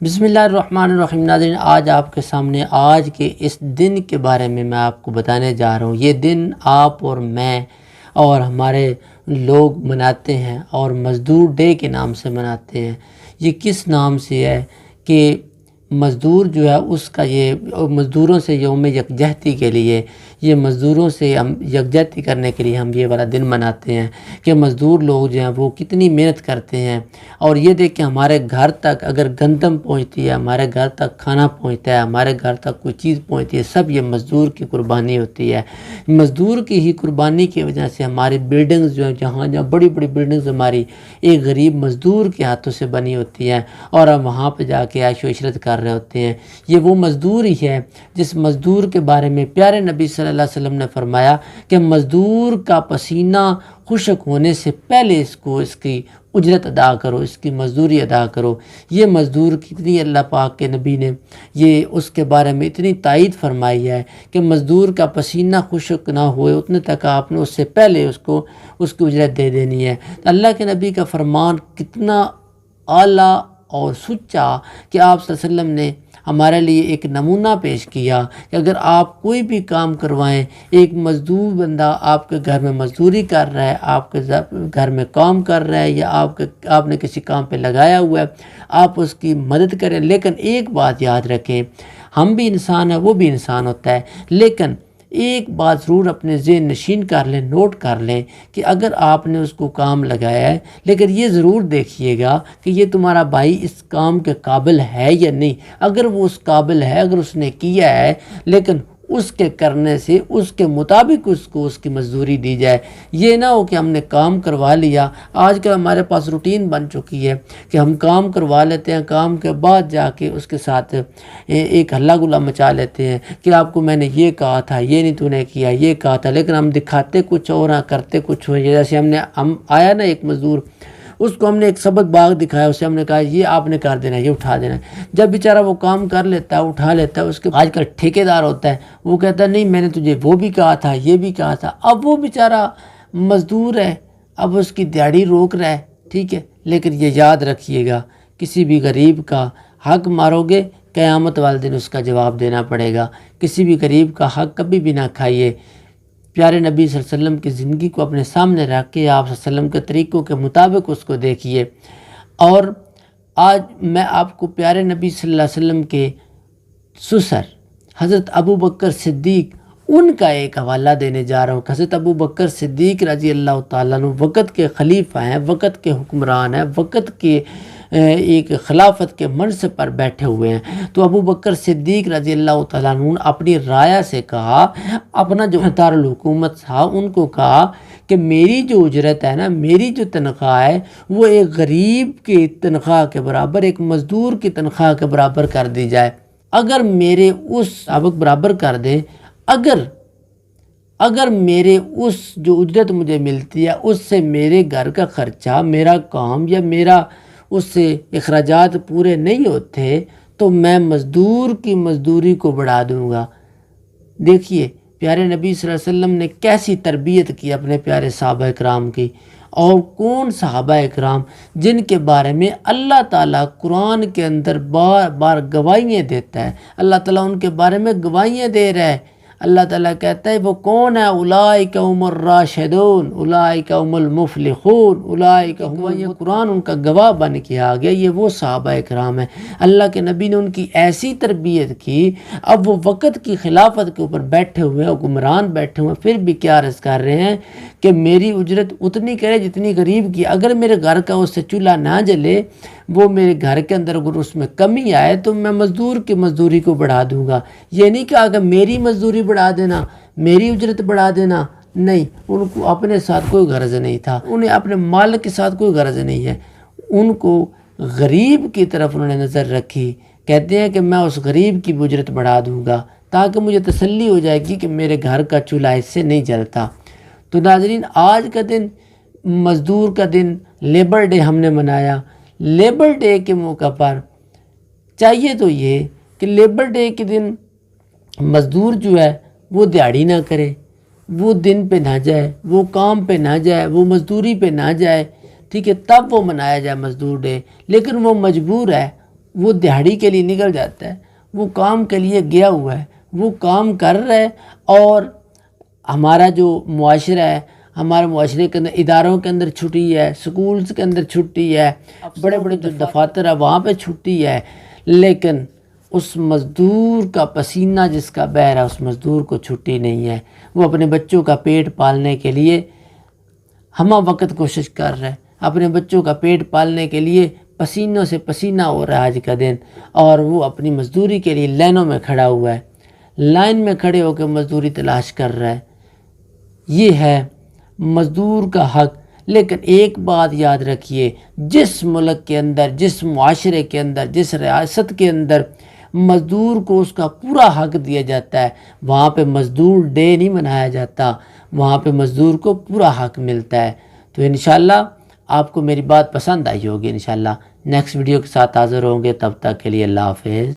بسم اللہ الرحمن الرحیم۔ ناظرین، آج آپ کے سامنے آج کے اس دن کے بارے میں آپ کو بتانے جا رہا ہوں۔ یہ دن آپ اور میں اور ہمارے لوگ مناتے ہیں اور مزدور ڈے کے نام سے مناتے ہیں۔ یہ کس نام سے ہے کہ مزدور جو ہے اس کا یہ مزدوروں سے یوم یکجہتی کے لیے، یہ مزدوروں سے ہم یکجہتی کرنے کے لیے ہم یہ والا دن مناتے ہیں کہ مزدور لوگ جو ہیں وہ کتنی محنت کرتے ہیں۔ اور یہ دیکھ کہ ہمارے گھر تک اگر گندم پہنچتی ہے، ہمارے گھر تک کھانا پہنچتا ہے، ہمارے گھر تک کوئی چیز پہنچتی ہے، سب یہ مزدور کی قربانی ہوتی ہے۔ مزدور کی ہی قربانی کی وجہ سے ہماری بلڈنگز جو ہیں، جہاں بڑی بڑی بلڈنگز ہماری ایک غریب مزدور کے ہاتھوں سے بنی ہوتی ہیں اور ہم وہاں پہ جا کے عیش و عشرت کر رہے ہوتے ہیں۔ یہ وہ مزدور ہی ہے جس مزدور کے بارے میں پیارے نبی صلی اللہ علیہ وسلم نے فرمایا کہ مزدور کا پسینہ خشک ہونے سے پہلے اس کی اجرت ادا کرو، اس کی مزدوری ادا کرو۔ یہ مزدور کتنی اللہ پاک کے نبی نے یہ اس کے بارے میں اتنی تائید فرمائی ہے کہ مزدور کا پسینہ خشک نہ ہوئے اتنے تک آپ نے اس سے پہلے اس کی اجرت دے دینی ہے۔ اللہ کے نبی کا فرمان کتنا اعلیٰ اور سچا کہ آپ صلی اللہ علیہ وسلم نے ہمارے لیے ایک نمونہ پیش کیا کہ اگر آپ کوئی بھی کام کروائیں، ایک مزدور بندہ آپ کے گھر میں مزدوری کر رہا ہے، آپ کے گھر میں کام کر رہا ہے یا آپ نے کسی کام پہ لگایا ہوا ہے، آپ اس کی مدد کریں۔ لیکن ایک بات یاد رکھیں، ہم بھی انسان ہیں، وہ بھی انسان ہوتا ہے، لیکن ایک بات ضرور اپنے ذہن نشین کر لیں، نوٹ کر لیں کہ اگر آپ نے اس کو کام لگایا ہے، لیکن یہ ضرور دیکھیے گا کہ یہ تمہارا بھائی اس کام کے قابل ہے یا نہیں۔ اگر وہ اس قابل ہے، اگر اس نے کیا ہے، لیکن اس کے کرنے سے اس کے مطابق اس کو اس کی مزدوری دی جائے۔ یہ نہ ہو کہ ہم نے کام کروا لیا۔ آج کل ہمارے پاس روٹین بن چکی ہے کہ ہم کام کروا لیتے ہیں، کام کے بعد جا کے اس کے ساتھ ایک ہلہ گلا مچا لیتے ہیں کہ آپ کو میں نے یہ کہا تھا، یہ نہیں تو نے کیا، یہ کہا تھا، لیکن ہم دکھاتے کچھ اور ہیں، کرتے کچھ ہو۔ جیسے ہم آیا نا ایک مزدور، اس کو ہم نے ایک سبق باغ دکھایا، اسے ہم نے کہا یہ آپ نے کر دینا ہے، یہ اٹھا دینا ہے۔ جب بیچارہ وہ کام کر لیتا ہے، اٹھا لیتا ہے، اس کے آج کل ٹھیکیدار ہوتا ہے، وہ کہتا ہے نہیں میں نے تجھے وہ بھی کہا تھا، یہ بھی کہا تھا۔ اب وہ بیچارہ مزدور ہے، اب اس کی دیہڑی روک رہا ہے، ٹھیک ہے، لیکن یہ یاد رکھیے گا کسی بھی غریب کا حق مارو گے، قیامت والے دن اس کا جواب دینا پڑے گا۔ کسی بھی غریب کا حق کبھی بھی نہ کھائیے۔ پیارے نبی صلی اللہ علیہ وسلم کی زندگی کو اپنے سامنے رکھ کے آپ صلی اللہ علیہ وسلم کے طریقوں کے مطابق اس کو دیکھیے۔ اور آج میں آپ کو پیارے نبی صلی اللہ علیہ وسلم کے سسر حضرت ابوبکر صدیق ان کا ایک حوالہ دینے جا رہا ہوں۔ حضرت ابوبکر صدیق رضی اللہ تعالیٰ عنہ وقت کے خلیفہ ہیں، وقت کے حکمران ہیں، وقت کے ایک خلافت کے منصب پر بیٹھے ہوئے ہیں۔ تو ابوبکر صدیق رضی اللہ تعالیٰ عنہ نے اپنی رعایا سے کہا، اپنا جو دارالحکومت تھا ان کو کہا کہ میری جو اجرت ہے نا، میری جو تنخواہ ہے وہ ایک غریب کی تنخواہ کے برابر، ایک مزدور کی تنخواہ کے برابر کر دی جائے۔ اگر میرے اس سابق برابر کر دیں، اگر میرے اس جو اجرت مجھے ملتی ہے اس سے میرے گھر کا خرچہ، میرا کام یا میرا اس سے اخراجات پورے نہیں ہوتے تو میں مزدور کی مزدوری کو بڑھا دوں گا۔ دیکھیے پیارے نبی صلی اللہ علیہ وسلم نے کیسی تربیت کی اپنے پیارے صحابہ اکرام کی، اور کون صحابہ اکرام جن کے بارے میں اللہ تعالیٰ قرآن کے اندر بار بار گواہیاں دیتا ہے۔ اللہ تعالیٰ ان کے بارے میں گواہیاں دے رہا ہے۔ اللہ تعالیٰ کہتا ہے وہ کون ہے؟ اولئک هم الراشدون، اولئک هم المفلحون، اولئک هم، یہ قرآن ان کا گواہ بن کے آ گیا، یہ وہ صحابہ اکرام ہیں۔ اللہ کے نبی نے ان کی ایسی تربیت کی، اب وہ وقت کی خلافت کے اوپر بیٹھے ہوئے حکمران بیٹھے ہوئے پھر بھی کیا عرض کر رہے ہیں کہ میری اجرت اتنی کرے جتنی غریب کی۔ اگر میرے گھر کا اس سے چولہا نہ جلے، وہ میرے گھر کے اندر اگر اس میں کمی آئے تو میں مزدور کی مزدوری کو بڑھا دوں گا۔ یہ نہیں کہا کہ میری مزدوری بڑھا دینا، میری اجرت بڑھا دینا، نہیں، ان کو اپنے ساتھ کوئی غرض نہیں تھا، انہیں اپنے مالک کے ساتھ کوئی غرض نہیں ہے، ان کو غریب کی طرف انہوں نے نظر رکھی۔ کہتے ہیں کہ میں اس غریب کی اجرت بڑھا دوں گا تاکہ مجھے تسلی ہو جائے گی کہ میرے گھر کا چولہا اس سے نہیں جلتا۔ تو ناظرین، آج کا دن مزدور کا دن، لیبر ڈے ہم نے منایا۔ لیبر ڈے کے موقع پر چاہیے تو یہ کہ لیبر ڈے کے دن مزدور جو ہے وہ دیہڑی نہ کرے، وہ دن پہ نہ جائے، وہ کام پہ نہ جائے، وہ مزدوری پہ نہ جائے، ٹھیک ہے، تب وہ منایا جائے مزدور ڈے۔ لیکن وہ مجبور ہے، وہ دہاڑی کے لیے نکل جاتا ہے، وہ کام کے لیے گیا ہوا ہے، وہ کام کر رہا ہے، اور ہمارا جو معاشرہ ہے، ہمارے معاشرے کے اندر اداروں کے اندر چھٹی ہے، سکولز کے اندر چھٹی ہے، بڑے بڑے جو دفاتر ہے وہاں پہ چھٹی ہے، لیکن اس مزدور کا پسینہ جس کا بہہ رہا ہے اس مزدور کو چھٹی نہیں ہے۔ وہ اپنے بچوں کا پیٹ پالنے کے لیے ہمہ وقت کوشش کر رہا ہے، اپنے بچوں کا پیٹ پالنے کے لیے پسینوں سے پسینہ ہو رہا ہے آج کا دن، اور وہ اپنی مزدوری کے لیے لائنوں میں کھڑا ہوا ہے، لائن میں کھڑے ہو کے مزدوری تلاش کر رہا ہے۔ یہ ہے مزدور کا حق۔ لیکن ایک بات یاد رکھیے، جس ملک کے اندر، جس معاشرے کے اندر، جس ریاست کے اندر مزدور کو اس کا پورا حق دیا جاتا ہے، وہاں پہ مزدور ڈے نہیں منایا جاتا، وہاں پہ مزدور کو پورا حق ملتا ہے۔ تو انشاءاللہ آپ کو میری بات پسند آئی ہوگی، انشاءاللہ نیکسٹ ویڈیو کے ساتھ حاضر ہوں گے، تب تک کے لیے اللہ حافظ۔